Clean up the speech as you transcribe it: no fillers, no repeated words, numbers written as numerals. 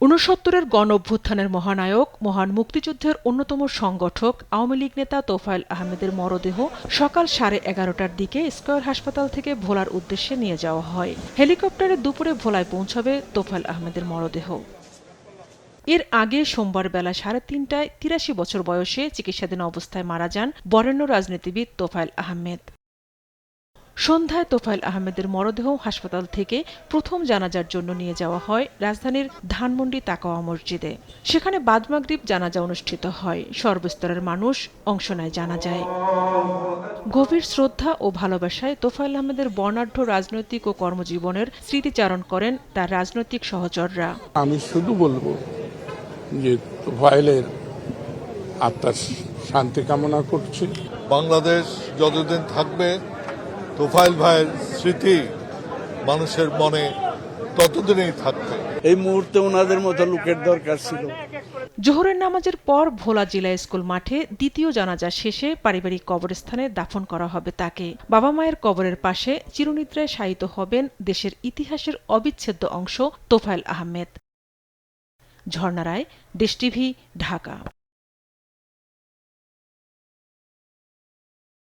ঊনসত্তরের গণ অভ্যুত্থানের মহানায়ক, মহান মুক্তিযুদ্ধের অন্যতম সংগঠক আওয়ামী লীগ নেতা তোফায়েল আহমেদের মরদেহ সকাল 11:30টার দিকে স্কয়ার হাসপাতাল থেকে ভোলার উদ্দেশ্যে নিয়ে যাওয়া হয়। হেলিকপ্টারে দুপুরে ভোলায় পৌঁছাবে তোফায়েল আহমেদের মরদেহ। এর আগে সোমবার বেলা 3:30টায় ৮৩ বছর বয়সে চিকিৎসাধীন অবস্থায় মারা যান বরেণ্য রাজনীতিবিদ তোফায়েল আহমেদ। সন্ধ্যায় তোফায়েল আহমেদের মরদেহ হাসপাতাল থেকে প্রথম জানাজার জন্য নিয়ে যাওয়া হয় রাজধানীর ধানমন্ডি তাকওয়া মসজিদে। সেখানে বাদ মাগরিব জানাজা অনুষ্ঠিত হয়। সর্বস্তরের মানুষ অংশ নেয় জানাজায়। গভীর শ্রদ্ধা ও ভালোবাসায় তোফায়েল আহমেদের বর্ণাঢ্য রাজনৈতিক ও কর্মজীবনের স্মৃতিচারণ করেন তার রাজনৈতিক সহচররা। আমি শুধু বলবো যে তোফায়েলের আত্মার শান্তি কামনা করছি। বাংলাদেশ যতদিন থাকবে তোফায়েল ভাইয়ের স্মৃতি মানুষের মনে ততদিনই থাকবে। এই মুহূর্তে ওনাদের মতো লোকের দরকার ছিল। জোহরের নামাজের পর ভোলা জিলা স্কুল মাঠে দ্বিতীয় জানাজা শেষে পারিবারিক কবরস্থানে দাফন করা হবে তাকে। বাবা মায়ের কবরের পাশে চিরনিদ্রায় শায়িত হবেন দেশের ইতিহাসের অবিচ্ছেদ্য অংশ তোফায়েল আহমেদ। ঝর্ণা রায়, দেশ টিভি, ঢাকা।